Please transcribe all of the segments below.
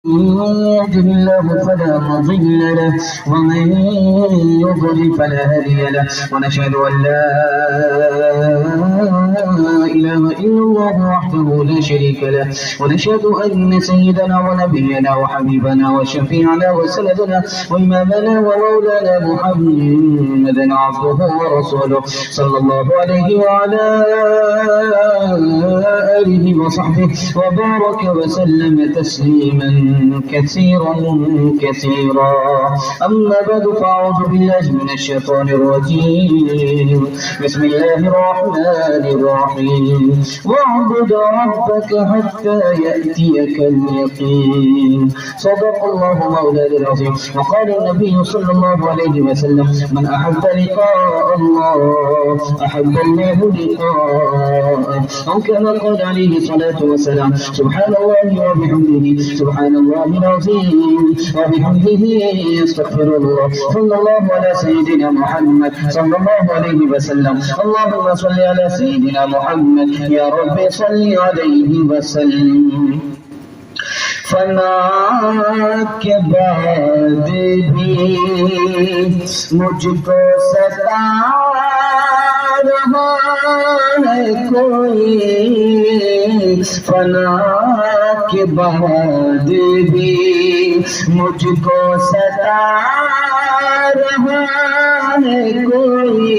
يهده الله فلا مضل له ومن يضلل فلا هادي له ونشهد أن لا إله إلا الله وحده لا شريك له ونشهد أن سيدنا ونبينا وحبيبنا وشفيعنا وسندنا وإمامنا ومولانا محمدا عبده ورسوله صلى الله عليه وعلى آله وصحبه وبارك وسلم تسليما كثيرا أما بعد فأعوذ بالله من الشيطان الرجيم بسم الله الرحمن الرحيم واعبد ربك حتى يأتيك اليقين صدق الله مولانا العظيم وقال النبي صلى الله عليه وسلم من أحب لقاء الله أحب الله لقاءه أو كما قال عليه الصلاة والسلام سبحان الله وبحمده سبحان الله العظيم وبحمده استغفر الله صلى الله على سيدنا محمد صلى الله عليه وسلم اللهم صل على سيدنا محمد يا رب صل عليه وسلم فنا کے بعد بھی مجھ کو ستا رہا ہے کوئی فنا کے بعد بھی مجھ کو ستا رہا ہے کوئی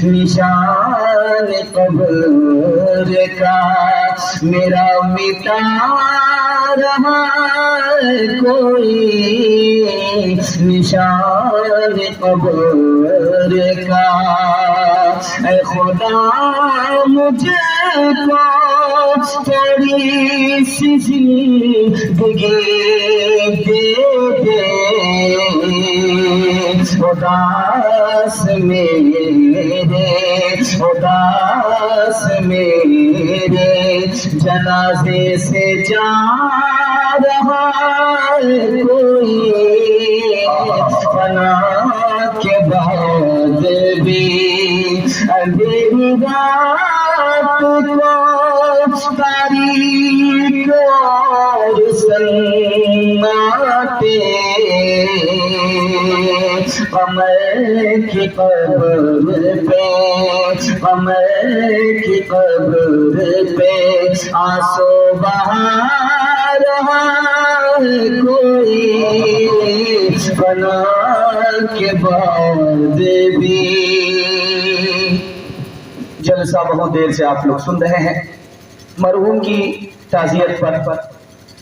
نشان قبر کا میرا مٹا رہا ہے کوئی نشان قبر کا اے خدا مجھے کو تیری سی زندگی دے دے اداس میرے جنازے سے جا رہا ہے کوئی فنا کے بعد بھی اندھیری رات کو تاریک اور سناٹے قمر کی قبر پہ آنسو بہا رہا ہے کوئی فنا کے بعد بھی جلسہ بہت دیر سے آپ لوگ سن رہے ہیں مرحوم کی تعزیت پر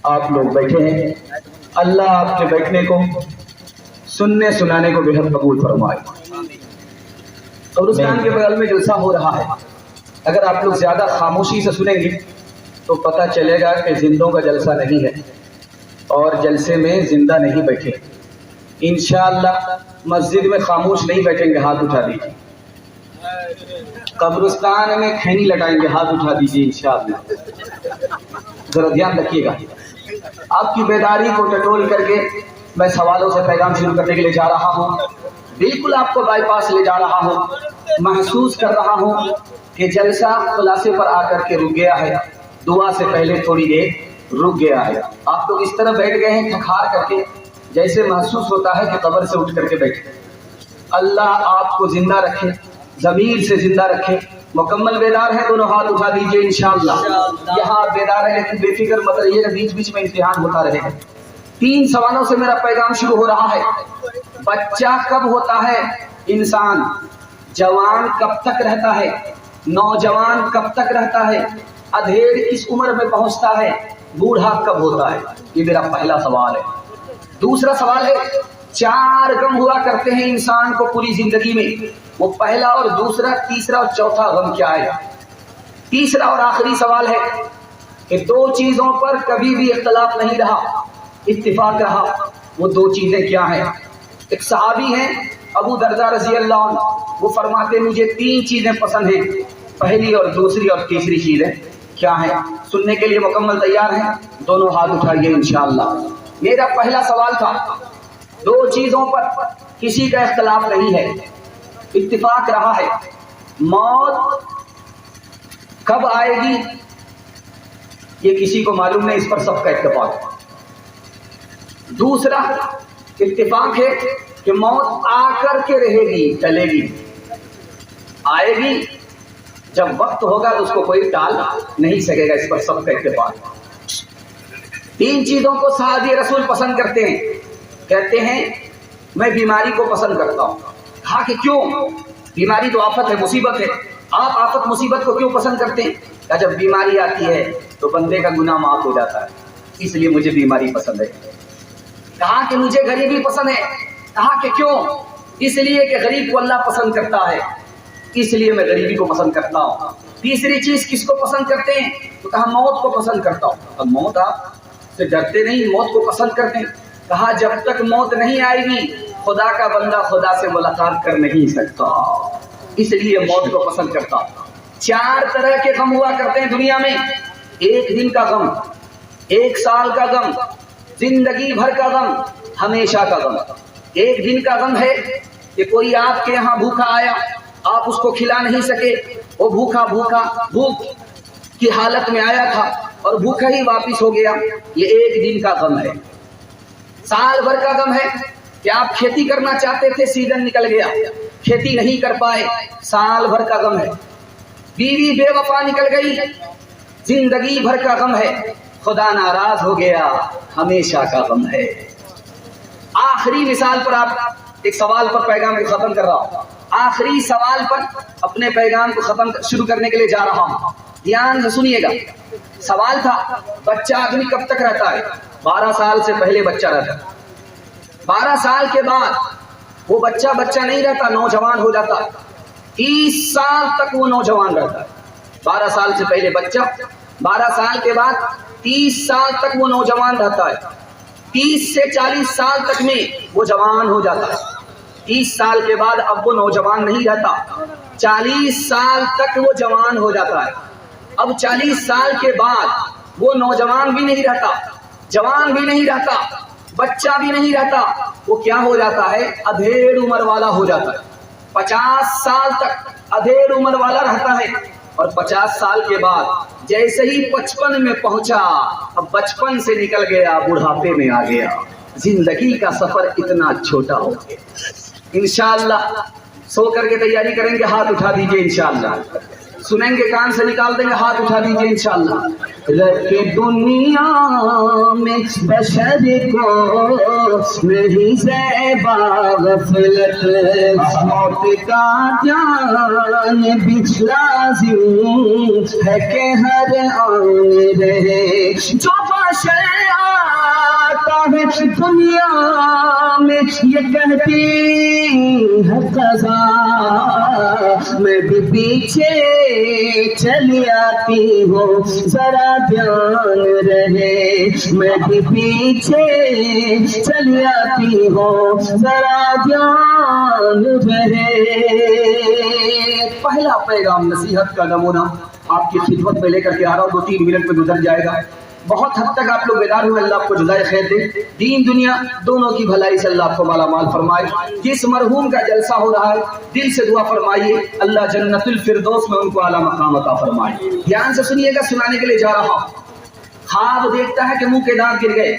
آپ لوگ بیٹھے ہیں اللہ آپ کے بیٹھنے کو سننے سنانے کو بہت قبول فرمائے قبرستان کے بغل میں جلسہ ہو رہا ہے اگر آپ لوگ زیادہ خاموشی سے سنیں گے تو پتہ چلے گا کہ زندوں کا جلسہ نہیں ہے اور جلسے میں زندہ نہیں بیٹھے انشاءاللہ مسجد میں خاموش نہیں بیٹھیں گے ہاتھ اٹھا دیجیے قبرستان میں کھینی لگائیں گے ہاتھ اٹھا دیجیے انشاءاللہ ذرا دھیان رکھیے گا آپ کی بیداری کو ٹٹول کر کے میں سوالوں سے پیغام شروع کرنے کے لیے جا رہا ہوں بالکل آپ کو بائی پاس لے جا رہا ہوں محسوس کر رہا ہوں کہ جلسہ خلاصے پر آ کر کے رک گیا ہے دعا سے پہلے تھوڑی دیر رک گیا ہے آپ لوگ اس طرح بیٹھ گئے ہیں تھکار کر کے جیسے محسوس ہوتا ہے کہ قبر سے اٹھ کر کے بیٹھے اللہ آپ کو زندہ رکھے ضمیر سے زندہ رکھے مکمل بیدار ہے دونوں ہاتھ اٹھا دیجئے انشاءاللہ یہاں بیدار ہے لیکن بے فکر مت رہیے گا بیچ بیچ میں امتحان ہوتا رہے گا 3 سوالوں سے میرا پیغام شروع ہو رہا ہے بچہ کب ہوتا ہے انسان جوان کب تک رہتا ہے نوجوان کب تک رہتا ہے ادھیڑ کس عمر میں پہنچتا ہے بوڑھا کب ہوتا ہے یہ میرا پہلا سوال ہے دوسرا سوال ہے 4 غم ہوا کرتے ہیں انسان کو پوری زندگی میں وہ پہلا اور دوسرا تیسرا اور چوتھا غم کیا ہے تیسرا اور آخری سوال ہے کہ 2 چیزوں پر کبھی بھی اختلاف نہیں رہا اتفاق رہا وہ 2 چیزیں کیا ہیں ایک صحابی ہیں ابو دردہ رضی اللہ عنہ وہ فرماتے مجھے 3 چیزیں پسند ہیں پہلی اور دوسری اور تیسری چیزیں کیا ہیں سننے کے لیے مکمل تیار ہیں دونوں ہاتھ اٹھائیے انشاءاللہ میرا پہلا سوال تھا 2 چیزوں پر کسی کا اختلاف نہیں ہے اتفاق رہا ہے موت کب آئے گی یہ کسی کو معلوم نہیں، اس پر سب کا اتفاق ہے۔ دوسرا اتفاق ہے کہ موت آ کر کے رہے گی، چلے گی، آئے گی، جب وقت ہوگا تو اس کو کوئی ٹال نہیں سکے گا، اس پر سب کا اتفاق ہے۔ تین چیزوں کو صحابی رسول پسند کرتے ہیں، کہتے ہیں میں بیماری کو پسند کرتا ہوں۔ کہا کہ کیوں؟ بیماری تو آفت ہے، مصیبت ہے، آپ آفت مصیبت کو کیوں پسند کرتے ہیں؟ کہا جب بیماری آتی ہے تو بندے کا گناہ معاف ہو جاتا ہے، اس لیے مجھے بیماری پسند ہے۔ کہا کہ مجھے غریبی پسند ہے۔ کہا کہ کیوں؟ اس لیے کہ غریب کو اللہ پسند کرتا ہے، اس لیے میں غریبی کو پسند کرتا ہوں۔ تیسری چیز کس کو پسند کرتے ہیں؟ تو کہا موت کو پسند کرتا ہوں۔ اب موت آپ سے ڈرتے نہیں، موت کو پسند کرتے ہیں۔ کہا جب تک موت نہیں آئے گی خدا کا بندہ خدا سے ملاقات کر نہیں سکتا، اس لیے موت کو پسند کرتا ہوں۔ چار طرح کے غم ہوا کرتے ہیں دنیا میں، ایک دن کا غم، ایک سال کا غم، زندگی بھر کا غم، ہمیشہ کا غم۔ ایک دن کا غم ہے کہ کوئی آپ کے یہاں بھوکا آیا، آپ اس کو کھلا نہیں سکے، وہ بھوکا بھوک کی حالت میں آیا تھا اور بھوکا ہی واپس ہو گیا، یہ ایک دن کا غم ہے۔ سال بھر کا غم ہے کہ آپ کھیتی کرنا چاہتے تھے، سیزن نکل گیا، کھیتی نہیں کر پائے، سال بھر کا غم ہے۔ بیوی بے وفا نکل گئی، زندگی بھر کا غم ہے۔ خدا ناراض ہو گیا، ہمیشہ کا غم ہے۔ آخری مثال پر آپ ایک سوال پر پیغام کو ختم کر رہا ہوں، آخری سوال پر اپنے پیغام کو شروع کرنے کے لیے جا رہا ہوں، دھیان سے سنیے گا۔ سوال تھا بچہ آدمی کب تک رہتا ہے؟ 12 سال سے پہلے بچہ رہتا ہے، 12 سال کے بعد وہ بچہ نہیں رہتا، نوجوان ہو جاتا ہے، 30 سال تک وہ نوجوان رہتا ہے۔ 12 سال سے پہلے بچہ، 12 سال کے بعد 30 سال تک وہ نوجوان رہتا ہے، 30 سے 40 سال تک میں وہ جوان ہو جاتا ہے۔ 30 سال کے بعد اب وہ نوجوان نہیں رہتا، 40 سال تک وہ جوان ہو جاتا ہے۔ اب 40 سال کے بعد وہ نوجوان بھی نہیں رہتا، جوان بھی نہیں رہتا، بچہ بھی نہیں رہتا، وہ کیا ہو جاتا ہے؟ ادھیڑ عمر والا ہو جاتا ہے۔ 50 سال تک ادھیڑ عمر والا رہتا ہے، اور 50 سال کے بعد جیسے ہی 55 میں پہنچا، اب بچپن سے نکل گیا، بڑھاپے میں آ گیا۔ زندگی کا سفر اتنا چھوٹا ہو گیا۔ انشاءاللہ سو کر کے تیاری کریں گے، ہاتھ اٹھا دیجئے انشاءاللہ۔ سنیں گے کان سے نکال دیں گے، ہاتھ اٹھا دیجئے انشاءاللہ۔ رکھے دنیا میں بشر کو نہیں زیبا غفلت، موت کا جان بھی لازم ہے کہ ہر آن رہے۔ جو بشر آتا ہے دنیا میں یہ کہتی ہے قضا، میں بھی پیچھے چلی آتی ہوں ذرا دھیان رہے، میں بھی پیچھے چلی آتی ہوں ذرا دھیان رہے۔ پہلا پیغام نصیحت کا نمونہ آپ کی خدمت میں لے کر کے آ رہا ہوں، 2-3 منٹ میں گزر جائے گا۔ بہت حد تک آپ لوگ بیدار ہوئے، اللہ آپ کو جزائے خیر دے، دین دنیا دونوں کی بھلائی سے اللہ آپ کو مالا مال فرمائے۔ جس مرحوم کا جلسہ ہو رہا ہے دل سے دعا فرمائیے، اللہ جنت الفردوس میں ان کو اعلیٰ مقام عطا فرمائے۔ دھیان سے سنیے گا، سنانے کے لیے جا رہا ہوں۔ خواب دیکھتا ہے کہ منہ کے دانت گر گئے،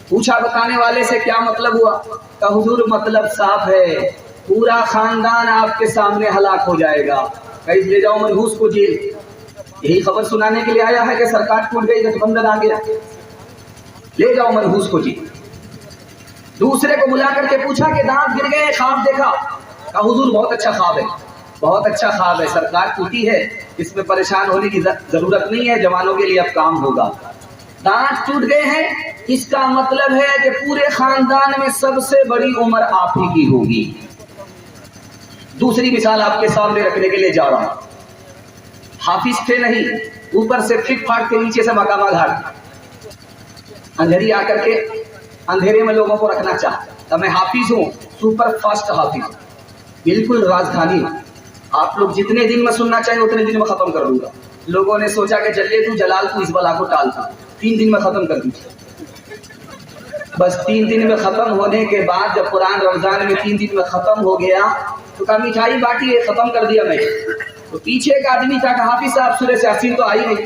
پوچھا بتانے والے سے کیا مطلب ہوا؟ کہ حضور مطلب صاف ہے، پورا خاندان آپ کے سامنے ہلاک ہو جائے گا، کہ لے جاؤ منحوس کو جیل۔ یہی خبر سنانے کے لیے آیا ہے کہ سرکار ٹوٹ گئی، گٹھبندھن آ گیا، لے جاؤ منحوس کو جی۔ دوسرے کو بلا کر کے پوچھا کہ دانت گر گئے، خواب دیکھا؟ کہا حضور بہت اچھا خواب ہے، بہت اچھا خواب ہے، سرکار ٹوٹی ہے، اس میں پریشان ہونے کی ضرورت نہیں ہے، جوانوں کے لیے اب کام ہوگا۔ دانت ٹوٹ گئے ہیں، اس کا مطلب ہے کہ پورے خاندان میں سب سے بڑی عمر آپ ہی کی ہوگی۔ دوسری مثال آپ کے سامنے رکھنے کے لیے جا رہا ہوں۔ حافظ تھے نہیں، اوپر سے فٹ پھاٹ کے نیچے سے مقامہ گھاٹ، اندھیری آ کر کے اندھیرے میں لوگوں کو رکھنا چاہتا۔ میں حافظ ہوں، سپر فاسٹ حافظ، بالکل راجدھانی۔ آپ لوگ جتنے دن میں سننا چاہیں اتنے دن میں ختم کر دوں گا۔ لوگوں نے سوچا کہ جلے تو جلال کو اس بلا کو ٹالتا، 3 دن میں ختم کر دیجیے۔ بس 3 دن میں ختم ہونے کے بعد جب قرآن رمضان میں 3 دن میں ختم ہو گیا تو کہا مٹھائی باٹی ہے، ختم کر دیا میں۔ تو پیچھے ایک آدمی تھا کہ حافظ صاحب سورہ یاسین تو آئی نہیں،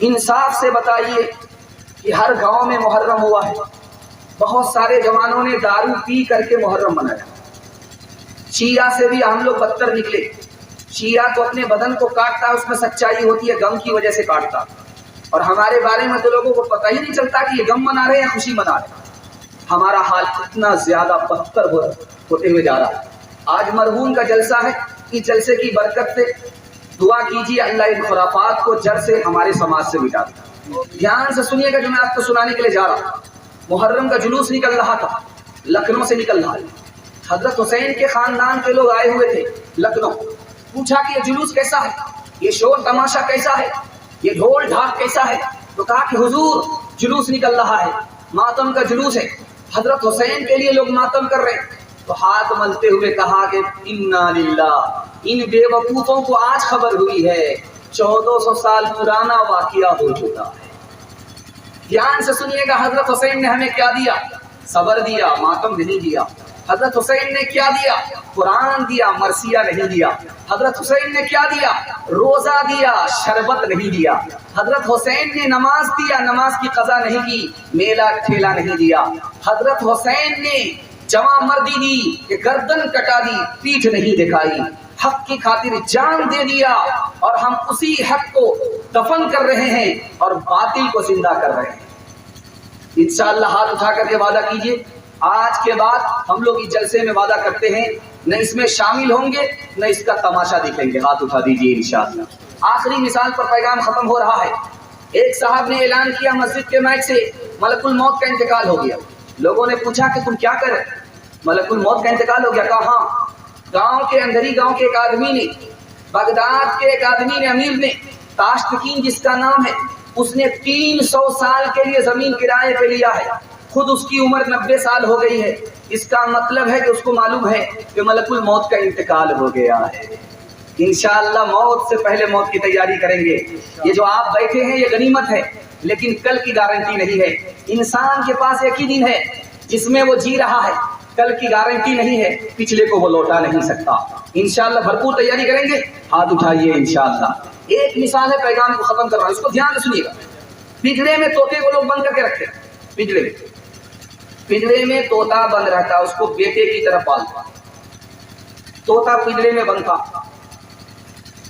انصاف سے بتائیے کہ ہر گاؤں میں محرم ہوا ہے، بہت سارے جوانوں نے دارو پی کر کے محرم منایا۔ شیعہ سے بھی ہم لوگ بدتر نکلے۔ شیعہ تو اپنے بدن کو کاٹتا، اس میں سچائی ہوتی ہے، غم کی وجہ سے کاٹتا، اور ہمارے بارے میں تو لوگوں کو پتہ ہی نہیں چلتا کہ یہ غم منا رہے ہیں یا خوشی منا رہے ہیں۔ ہمارا حال اتنا زیادہ بدتر ہوتے ہوئے جا رہا ہے۔ آج مرحوم کا جلسہ ہے، اس جلسے کی برکت سے دعا کیجیے اللہ ان خرافات کو جڑ سے ہمارے سماج سے مٹا دے۔ دھیان سے سنیے گا جو میں آپ کو سنانے کے لیے جا رہا ہوں۔ محرم کا جلوس نکل رہا تھا، لکھنؤ سے نکل رہا ہے۔ حضرت حسین کے خاندان کے لوگ آئے ہوئے تھے لکھنؤ۔ پوچھا کہ یہ جلوس کیسا ہے، یہ شور تماشا کیسا ہے، یہ ڈھول ڈھاک کیسا ہے؟ تو کہا کہ حضور جلوس نکل رہا ہے، ماتم کا جلوس ہے، حضرت حسین کے لیے لوگ ماتم کر رہے ہیں۔ تو ہاتھ ملتے ہوئے کہا کہ انا للہ، ان بے وقوفوں کو آج خبر ہوئی ہے، 1400 سال پرانا واقعہ ہو چکا ہے۔ دھیان سے سنیے گا، حضرت حسین نے ہمیں کیا دیا؟ صبر دیا، ماتم نہیں دیا۔ حضرت حسین نے کیا دیا؟ قرآن دیا، مرثیہ نہیں دیا۔ حضرت حسین نے کیا دیا؟ روزہ دیا، شربت نہیں دیا۔ حضرت حسین نے نماز دیا، نماز کی قضا نہیں کی، میلہ ٹھیلا نہیں دیا۔ حضرت حسین نے جواں مردی دی کہ گردن کٹا دی، پیٹھ نہیں دکھائی، حق کی خاطر جان دے دیا، اور ہم اسی حق کو دفن کر رہے ہیں اور باطل کو زندہ کر رہے ہیں۔ انشاءاللہ ہاتھ اٹھا کر کے وعدہ کیجئے، آج کے بعد ہم لوگ اس جلسے میں وعدہ کرتے ہیں نہ اس میں شامل ہوں گے نہ اس کا تماشا دیکھیں گے۔ ہاتھ اٹھا دیجئے انشاءاللہ۔ آخری مثال پر پیغام ختم ہو رہا ہے۔ ایک صاحب نے اعلان کیا مسجد کے مائک سے ملک الموت کا انتقال ہو گیا۔ لوگوں نے پوچھا کہ تم کیا کرے؟ ملک الموت کا انتقال ہو گیا؟ کہا ہاں۔ گاؤں کے اندر ہی گاؤں کے ایک آدمی نے، بغداد کے ایک آدمی نے، امیر نے، تاشتکین جس کا نام ہے، اس نے 300 سال کے لیے زمین کرائے پہ لیا ہے۔ خود اس کی عمر 90 سال ہو گئی ہے۔ اس کا مطلب ہے کہ اس کو معلوم ہے کہ ملک الموت کا انتقال ہو گیا ہے۔ انشاءاللہ موت سے پہلے موت کی تیاری کریں گے۔ یہ جو آپ بیٹھے ہیں یہ غنیمت ہے، لیکن کل کی گارنٹی نہیں ہے۔ انسان کے پاس ایک ہی دن ہے جس میں وہ جی رہا ہے، کل کی گارنٹی نہیں ہے، پچھلے کو وہ لوٹا نہیں سکتا۔ انشاءاللہ بھرپور تیاری کریں گے، ہاتھ اٹھائیے انشاءاللہ۔ ایک مثال ہے، پیغام کو ختم کر رہا ہوں، اس کو دھیان سے سنیے گا۔ پنجرے میں طوطے کو لوگ بند کر کے رکھتے ہیں، پنجرے میں طوطا بند رہتا، اس کو بیٹے کی طرف پالتا۔ طوطا پنجرے میں بند تھا،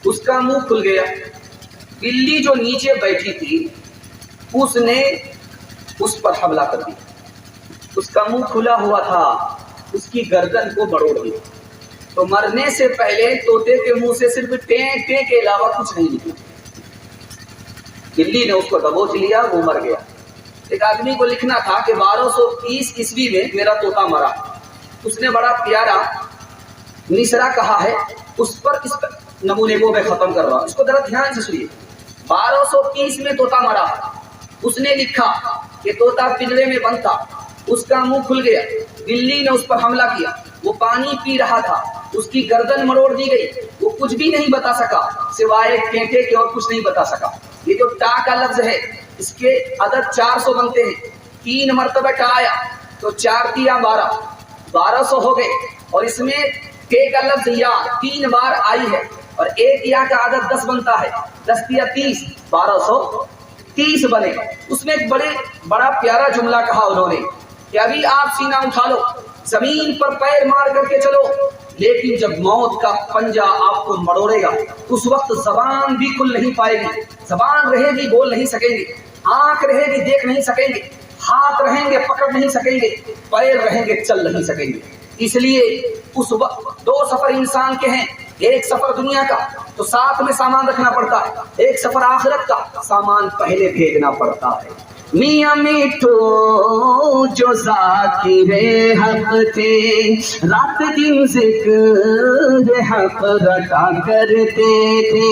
اس کا منہ کھل گیا، بلی جو نیچے بیٹھی تھی اس نے اس پر حملہ کر دیا۔ اس کا منہ کھلا ہوا تھا، اس کی گردن کو بڑوڑ دیا۔ تو مرنے سے پہلے طوطے کے منہ سے صرف ٹیں ٹیں کے علاوہ کچھ نہیں نکلا۔ بلی نے اس کو دبوچ لیا، وہ مر گیا۔ ایک آدمی کو لکھنا تھا کہ 1230 عیسوی میں میرا طوطا مرا۔ اس نے بڑا پیارا مصرع کہا ہے، اس پر اس نمونے کو میں ختم کر رہا ہوں، اس کو ذرا دھیان سے سنیے۔ 1230 میں طوطا مرا، اس نے لکھا کہ طوطا پنجرے میں بند تھا، اس کا منہ کھل گیا، بلی نے اس پر حملہ کیا، وہ پانی پی رہا تھا، اس کی گردن مروڑ دی گئی، وہ کچھ بھی نہیں بتا سکا سوائے کینٹے کے، اور کچھ نہیں بتا سکا۔ یہ جو ٹا کا لفظ ہے اس کے عدد 400 بنتے ہیں، 3 مرتبہ ٹا آیا تو 4 تیا 12، 1200 ہو گئے، اور اس میں ٹے کا لفظ یا 3 بار آئی ہے، اور ایک یا کا عدد 10 بنتا ہے، 10 تیا 30، 1230 بنے۔ اس میں ایک بڑا پیارا جملہ کہا انہوں نے کہ ابھی آپ سینہ اٹھا لو، زمین پر پیر مار کر کے چلو، لیکن جب موت کا پنجہ آپ کو مڑوڑے گا اس وقت زبان بھی کھل نہیں پائے گی، زبان رہے گی بول نہیں سکیں گے، آنکھ رہے گی دیکھ نہیں سکیں گے، ہاتھ رہیں گے پکڑ نہیں سکیں گے، پیر رہیں گے چل نہیں سکیں گے۔ اس لیے اس وقت 2 سفر انسان کے ہیں، ایک سفر دنیا کا تو ساتھ میں سامان رکھنا پڑتا ہے، ایک سفر آخرت کا، سامان پہلے بھیجنا پڑتا ہے۔ میاں میٹھو جو ذاکر حق تھے، رات دن ذکر حق رٹا کرتے تھے،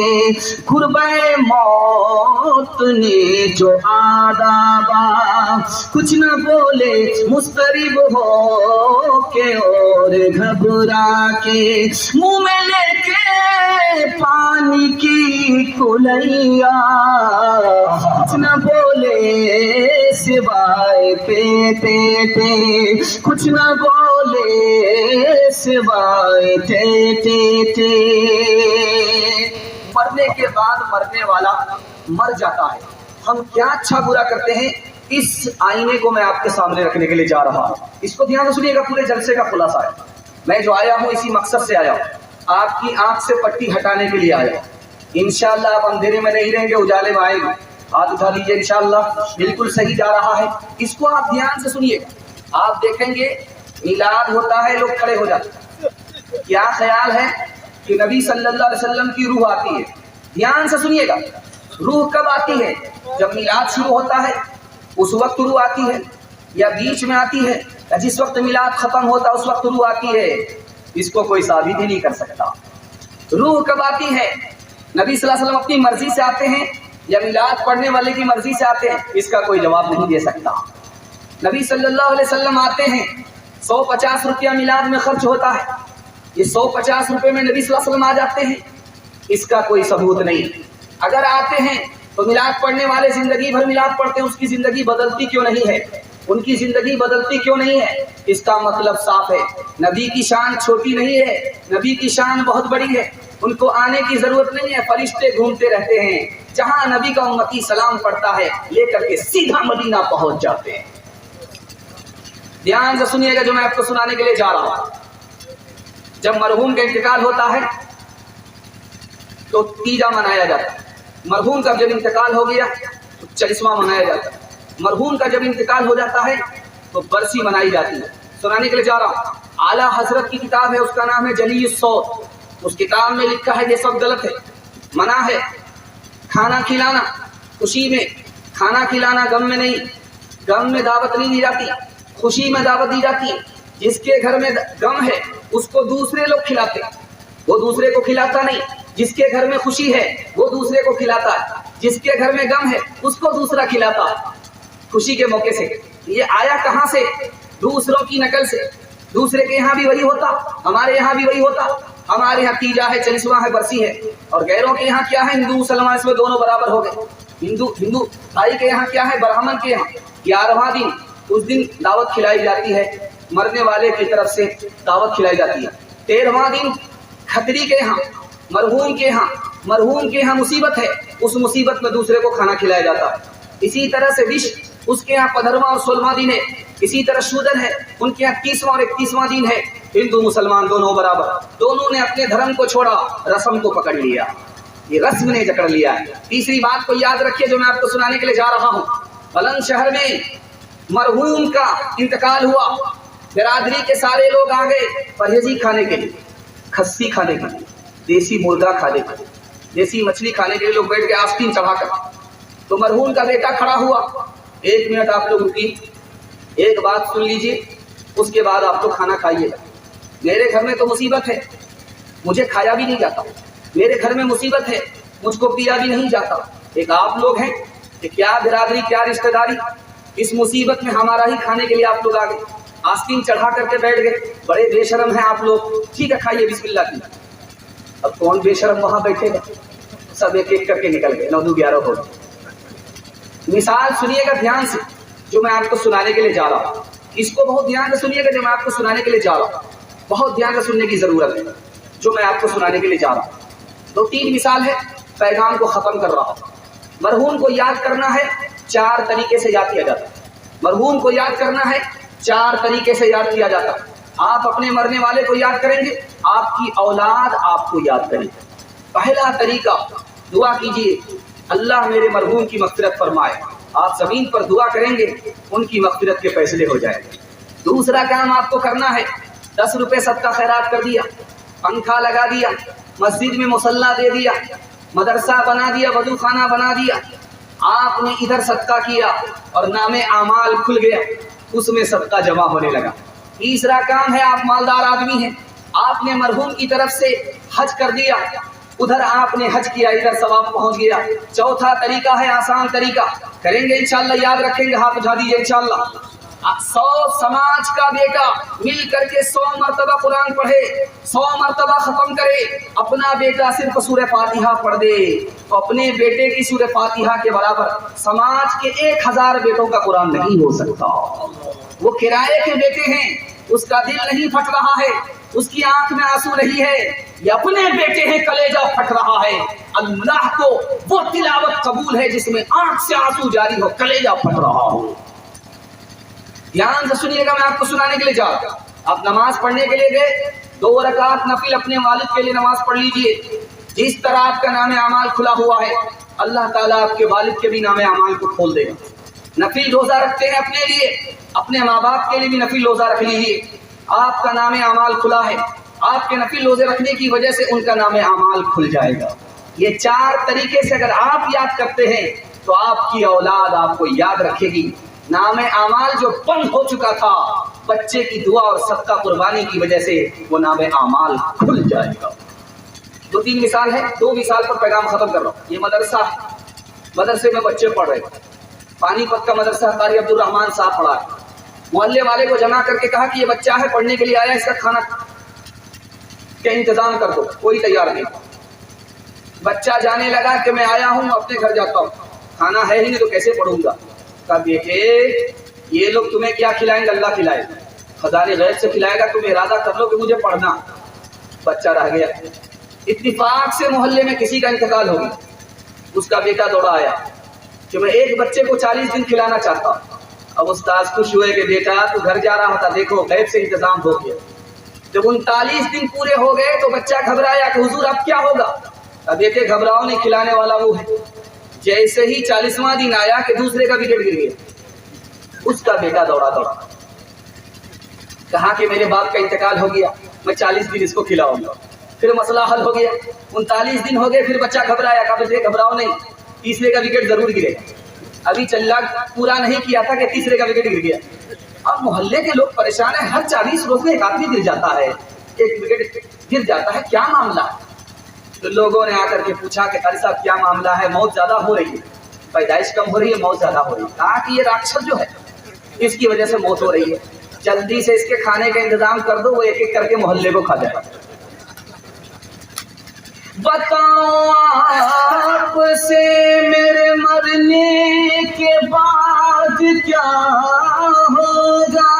قربے موت نے جو آدابا کچھ نہ بولے، مضطرب ہو کے اور گھبرا کے، منہ میں لے کے پانی کی کلیا، کچھ نہ بولے سوائے پیتے تھے، کچھ نہ بولے سوائے تے مرنے کے بعد مرنے والا مر جاتا ہے، ہم کیا اچھا برا کرتے ہیں، اس آئینے کو میں آپ کے سامنے رکھنے کے لیے جا رہا ہوں. اس کو دھیان سے سنیے گا، پورے جلسے کا خلاصہ ہے. میں جو آیا ہوں اسی مقصد سے آیا ہوں، آپ کی آنکھ سے پٹی ہٹانے کے لیے آیا ہوں. انشاءاللہ آپ اندھیرے میں نہیں رہیں گے، اجالے میں آئیں گے. ہاتھ اٹھا لیجیے، انشاءاللہ بالکل صحیح جا رہا ہے. اس کو آپ دھیان سے سنیے گا. آپ دیکھیں گے میلاد ہوتا ہے، لوگ کھڑے ہو جاتے ہیں. کیا خیال ہے کہ نبی صلی اللہ علیہ وسلم کی روح آتی ہے. دھیان سے سنیے گا، روح کب آتی ہے؟ جب میلاد شروع ہوتا ہے اس وقت روح آتی ہے، یا بیچ میں آتی ہے، یا جس وقت میلاد ختم ہوتا ہے اس وقت روح آتی ہے. اس کو کوئی ثابت ہی نہیں کر سکتا. روح کب آتی ہے؟ نبی صلی اللہ علیہ وسلم اپنی مرضی سے آتے ہیں یا میلاد پڑھنے والے کی مرضی سے آتے ہیں؟ اس کا کوئی جواب نہیں دے سکتا. نبی صلی اللہ علیہ وسلم آتے ہیں، 150 روپیہ میلاد میں خرچ ہوتا ہے، یہ 150 روپے میں نبی صلی اللہ علیہ وسلم آ جاتے ہیں، اس کا کوئی ثبوت نہیں. اگر آتے ہیں تو میلاد پڑھنے والے زندگی بھر میلاد پڑھتے ہیں، اس کی زندگی بدلتی کیوں نہیں ہے؟ ان کی زندگی بدلتی کیوں نہیں ہے؟ اس کا مطلب صاف ہے، نبی کی شان چھوٹی نہیں ہے، نبی کی شان بہت بڑی ہے. ان کو آنے کی ضرورت نہیں ہے، فرشتے گھومتے رہتے ہیں، جہاں نبی کا امتی سلام پڑھتا ہے لے کر کے سیدھا مدینہ پہنچ جاتے ہیں. دھیان سے سنیے گا جو میں آپ کو سنانے کے لیے جا رہا ہوں. جب مرحوم کا انتقال ہوتا ہے تو تیجا منایا جاتا ہے. مرحوم کا جب انتقال ہو گیا تو 40واں منایا جاتا ہے. مرحوم کا جب انتقال ہو جاتا ہے تو برسی منائی جاتی ہے. سنانے کے لیے جا رہا ہوں. اعلیٰ حضرت کی کتاب ہے، اس کا نام ہے جلی الصوت. اس کتاب میں لکھا ہے یہ سب غلط ہے. منع ہے کھانا کھلانا خوشی میں، کھانا کھلانا غم میں نہیں. غم میں دعوت نہیں دی جاتی، خوشی میں دعوت دی جاتی ہے. جس کے گھر میں غم ہے اس کو دوسرے لوگ کھلاتے، وہ دوسرے کو کھلاتا نہیں. جس کے گھر میں خوشی ہے وہ دوسرے کو کھلاتا ہے، جس کے گھر میں غم ہے اس کو دوسرا کھلاتا ہے خوشی کے موقع سے. یہ آیا کہاں سے؟ دوسروں کی نقل سے. دوسرے کے یہاں بھی وہی ہوتا، ہمارے یہاں بھی وہی ہوتا. ہمارے یہاں تیجا ہے، 40واں ہے، برسی ہے. اور غیروں کے یہاں کیا ہے؟ ہندو مسلمان اس میں دونوں برابر ہو گئے. ہندو بھائی کے یہاں کیا ہے؟ برہمن کے یہاں 11واں دن، اس دن دعوت کھلائی جاتی ہے، مرنے والے کی طرف سے دعوت کھلائی جاتی ہے. 13واں دن کھتری کے یہاں، مرحوم کے یہاں مصیبت ہے، اس مصیبت میں دوسرے کو کھانا کھلایا جاتا ہے. اسی طرح سے وش اس کے یہاں 15واں اور 16واں دن ہے. اسی طرح شودر ہے، ان کے یہاں 30واں اور 31واں دن ہے. ہندو مسلمان دونوں برابر. دونوں نے اپنے دھرم کو چھوڑا، رسم کو پکڑ لیا. یہ رسم نے جکڑ لیا ہے. تیسری بات کو یاد رکھیے جو میں آپ کو سنانے کے لیے جا رہا ہوں. بلند شہر میں مرحوم کا انتقال ہوا، برادری کے سارے لوگ آ گئے پرہیزی کھانے کے لیے، کھسی کھانے کے لیے، دیسی مرغا کھانے کے لیے، دیسی مچھلی کھانے کے لیے. لوگ بیٹھ کے آستین چڑھا کر. تو مرحوم کا بیٹا کھڑا ہوا. 1 منٹ آپ لوگ رکی، ایک بات سن لیجیے، اس کے بعد آپ تو کھانا کھائیے گا. میرے گھر میں تو مصیبت ہے، مجھے کھایا بھی نہیں جاتا. میرے گھر میں مصیبت ہے، مجھ کو پیا بھی نہیں جاتا. ایک آپ لوگ ہیں کہ کیا برادری، کیا رشتہ داری، اس مصیبت میں ہمارا ہی کھانے کے لیے آپ لوگ آ گئے، آستین چڑھا کر کے بیٹھ گئے. بڑے بے شرم ہیں آپ لوگ. ٹھیک ہے کھائیے، بسم اللہ کی. اب کون بے شرم وہاں بیٹھے گا؟ سب ایک ایک کر کے نکل گئے. 9 2 11 ہو گئے. مثال سنیے گا دھیان سے جو میں آپ کو سنانے کے لیے جا رہا ہوں. اس کو بہت دھیان سے سنیے گا جو میں آپ کو سنانے کے لیے جا رہا ہوں. بہت دھیان سے سننے کی ضرورت ہے جو میں آپ کو سنانے کے لیے جا رہا ہوں. 2-3 مثال ہے، پیغام کو ختم کر رہا ہوں. مرحوم کو یاد کرنا ہے 4 طریقے سے یاد کیا جاتا ہے. مرحوم کو یاد کرنا ہے 4 طریقے سے یاد کیا جاتا ہے. آپ اپنے مرنے والے کو یاد کریں گے، آپ کی اولاد آپ کو یاد کرے گی. پہلا طریقہ، دعا کیجیے اللہ میرے مرحوم کی مغفرت فرمائے. آپ زمین پر دعا کریں گے ان کی مغفرت کے فیصلے ہو جائیں گے. دوسرا کام آپ کو کرنا ہے، 10 روپے صدقہ خیرات کر دیا، پنکھا لگا دیا، مسجد میں مصلی دے دیا، مدرسہ بنا دیا، وضو خانہ بنا دیا. آپ نے ادھر صدقہ کیا اور نام اعمال کھل گیا، اس میں صدقہ جمع ہونے لگا. تیسرا کام ہے، آپ مالدار آدمی ہیں، آپ نے مرحوم کی طرف سے حج کر دیا، ادھر آپ نے حج کیا، ادھر ثواب پہنچ گیا. چوتھا طریقہ ہے آسان طریقہ، کریں گے انشاءاللہ، یاد رکھیں گے، ہاتھ اٹھا دیجیے انشاءاللہ. 100 سماج کا بیٹا مل کر کے 100 مرتبہ قرآن پڑھے، 100 مرتبہ ختم کرے. اپنا بیٹا صرف سورہ فاتحہ پڑھ دے تو اپنے بیٹے کی سورہ فاتحہ کے برابر سماج کے 1000 بیٹوں کا قرآن نہیں ہو سکتا. وہ کرائے کے بیٹے ہیں، اس کا دل نہیں پھٹ رہا ہے، اس کی آنکھ میں آنسو نہیں ہے، یہ اپنے بیٹے ہیں، کلیجہ پھٹ رہا ہے، اللہ کو وہ تلاوت قبول ہے جس میں آنکھ سے آنسو جاری ہو، کلیجہ پھٹ رہا ہو۔ دھیان سے سنیے گا، میں آپ کو سنانے کے لیے جا رہا ہوں۔ آپ نماز پڑھنے کے لیے گئے، 2 رکعت نفل اپنے والد کے لیے نماز پڑھ لیجئے۔ جس طرح آپ کا نام اعمال کھلا ہوا ہے، اللہ تعالیٰ آپ کے والد کے بھی نام اعمال کو کھول دے گا۔ نفل روزہ رکھتے ہیں اپنے لیے، اپنے ماں باپ کے لیے بھی نفل روزہ رکھ لیجیے، آپ کا نام اعمال کھلا ہے، آپ کے نفل روزے رکھنے کی وجہ سے ان کا نام اعمال کھل جائے گا۔ یہ 4 طریقے سے اگر آپ یاد کرتے ہیں تو آپ کی اولاد آپ کو یاد رکھے گی۔ نام اعمال جو بند ہو چکا تھا، بچے کی دعا اور صدقہ قربانی کی وجہ سے وہ نام اعمال کھل جائے گا۔ 2-3 مثال ہے، 2 مثال پر پیغام ختم کر رہا ہوں۔ یہ مدرسہ ہے، مدرسے میں بچے پڑھ رہے ہیں، پانی پت کا مدرسہ قاری عبد الرحمان صاحب پڑھا ہے۔ محلے والے کو جمع کر کے کہا کہ یہ بچہ ہے، پڑھنے کے لیے آیا، اس کا کھانا کا انتظام کر دو، کوئی تیار نہیں۔ بچہ جانے لگا کہ میں آیا ہوں، اپنے گھر جاتا ہوں، کھانا ہے ہی نہیں تو کیسے پڑھوں گا۔ کہا بیٹے یہ لوگ تمہیں کیا کھلائیں گے؟ اللہ کھلائے گا، خزانے غیب سے کھلائے گا، تم ارادہ کر لو کہ مجھے پڑھنا۔ بچہ رہ گیا۔ اتفاق سے محلے میں کسی کا انتقال ہو گیا، اس کا بیٹا دوڑا آیا کہ میں ایک بچے کو 40 دن کھلانا چاہتا ہوں۔ اب استاد خوش ہوئے کہ بیٹا تو گھر جا رہا تھا، دیکھو غیب سے انتظام ہو گیا۔ جب 39 دن پورے ہو گئے تو بچہ گھبرایا کہ حضور اب کیا ہوگا؟ اب بیٹے گھبراؤ نہیں، کھلانے والا وہ ہے۔ جیسے ہی 40واں دن آیا کہ دوسرے کا وکٹ گر گیا، اس کا بیٹا دوڑا کہا کہ میرے باپ کا انتقال ہو گیا، میں 40 دن اس کو کھلاؤں گا۔ پھر مسئلہ حل ہو گیا، 39 دن ہو گئے، پھر بچہ گھبرایا، کہا بیٹے گھبراؤ نہیں، تیسرے کا وکٹ ضرور گرے گا۔ ابھی چلا پورا نہیں کیا تھا کہ تیسرے کا وکٹ گر گیا۔ اب محلے کے لوگ پریشان ہیں، ہر 40 روز میں ایک آدمی گر جاتا ہے، ایک وکٹ گر جاتا ہے، کیا معاملہ ہے؟ تو لوگوں نے آ کر کے پوچھا کہ قاری صاحب کیا معاملہ ہے؟ موت زیادہ ہو رہی ہے، پیدائش کم ہو رہی ہے، موت زیادہ ہو رہی ہے۔ کہا کہ یہ راکشس جو ہے اس کی وجہ سے موت ہو رہی ہے، جلدی سے اس کے کھانے کا انتظام کر دو، وہ ایک ایک کر کے محلے کو کھا جائے۔ بتاؤ آپ سے میرے مرنے کے بعد کیا ہوگا؟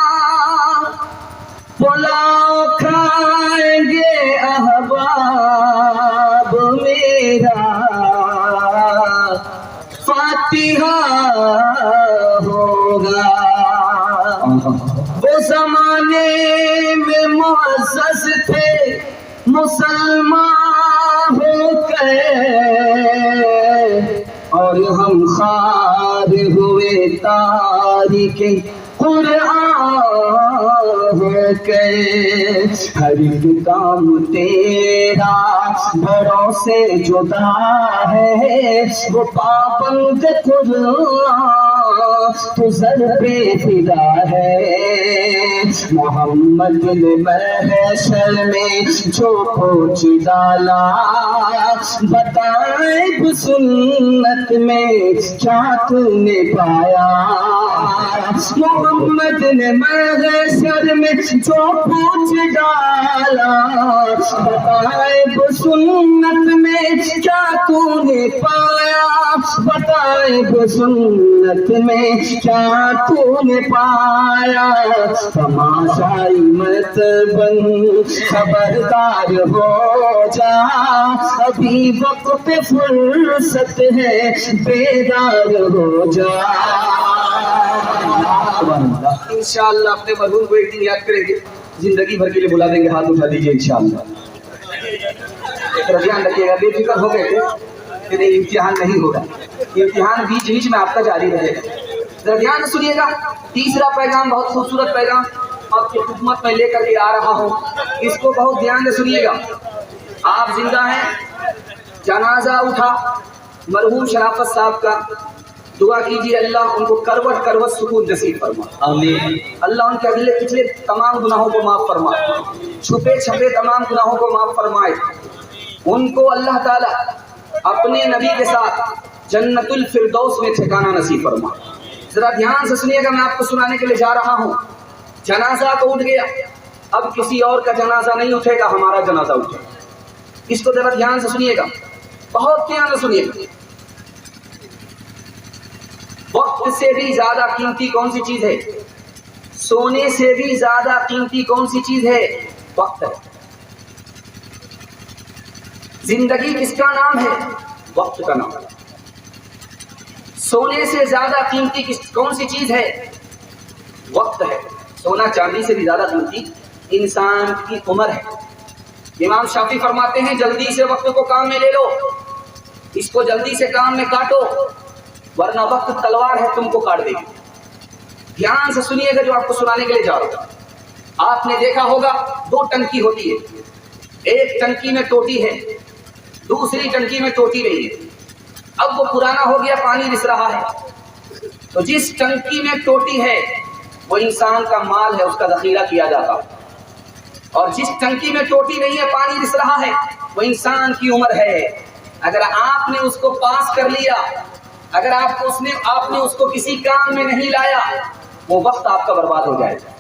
پلاؤ کھائیں گے احباب میرا، فاتحہ ہوگا۔ وہ زمانے میں معزز تھے مسلمان ہو گئے، اور ہم خوار ہوئے تاریخ قرآن ہو گئے۔ ہر ایک کام تیرا بڑوں سے جدا ہے، وہ پابند قرآن تو سر پہ فدا ہے۔ محمد نے محشر میں جو پوچھ ڈالا، بتائیں سنت میں کیا تو نے پایا۔ محمد نے محشر میں جو پوچھ ڈالا، بتائیں سنت میں کیا تو نے پایا، بتائیں سنت میں کیا تو نے پایا۔ تماشائی مت بن، خبردار ہو جا، ابھی وقت فرصت ہے، بیدار ہو جا۔ انشاءاللہ اپنے مرحوم کو ایک دن یاد کریں گے، زندگی بھر کے لیے بلا دیں گے، ہاتھ اٹھا دیجیے انشاءاللہ۔ دھیان رکھیے گا، بے فکر ہو گئے تھے کہ امتحان نہیں ہوگا، امتحان بیچ بیچ میں آپ کا جاری رہے گا۔ ذرا دھیان سے سنیے گا، تیسرا پیغام بہت خوبصورت پیغام آپ کی خدمت میں لے کر کے آ رہا ہوں، اس کو بہت دھیان سے سنیے گا۔ آپ زندہ ہیں، جنازہ اٹھا مرحوم شرافت صاحب کا، دعا کیجیے اللہ ان کو کروٹ کروٹ سکون نصیب فرما، آمین۔ اللہ ان کے اگلے پچھلے تمام گناہوں کو معاف فرمائے، چھپے چھپے تمام گناہوں کو معاف فرمائے۔ ان کو اللہ تعالیٰ اپنے نبی کے ساتھ جنت الفردوس میں ٹھکانہ نصیب فرمائے۔ ذرا دھیان سے سنیے گا، میں آپ کو سنانے کے لیے جا رہا ہوں۔ جنازہ تو اٹھ گیا، اب کسی اور کا جنازہ نہیں اٹھے گا، ہمارا جنازہ اٹھے گا۔ اس کو ذرا دھیان سے سنیے گا، بہت دھیان سے سنیے گا۔ وقت سے بھی زیادہ قیمتی کون سی چیز ہے؟ سونے سے بھی زیادہ قیمتی کون سی چیز ہے؟ وقت ہے۔ زندگی کس کا نام ہے؟ وقت کا نام ہے۔ سونے سے زیادہ قیمتی کون سی چیز ہے؟ وقت ہے۔ سونا چاندی سے بھی زیادہ قیمتی انسان کی عمر ہے۔ امام شافعی فرماتے ہیں جلدی سے وقت کو کام میں لے لو، اس کو جلدی سے کام میں کاٹو، ورنہ وقت تلوار ہے تم کو کاٹ دے گی۔ دھیان سے سنیے گا جو آپ کو سنانے کے لیے جا رہا ہوں۔ آپ نے دیکھا ہوگا دو ٹنکی ہوتی ہے، ایک ٹنکی میں ٹوٹی ہے، دوسری ٹنکی میں ٹوٹی نہیں ہے۔ اب وہ پرانا ہو گیا، پانی رس رہا ہے، تو جس ٹنکی میں ٹوٹی ہے وہ انسان کا مال ہے، اس کا ذخیرہ کیا جاتا ہے، اور جس ٹنکی میں ٹوٹی نہیں ہے، پانی رس رہا ہے، وہ انسان کی عمر ہے۔ اگر آپ نے اس کو پاس کر لیا، اگر آپ نے اس کو کسی کام میں نہیں لایا، وہ وقت آپ کا برباد ہو جائے گا۔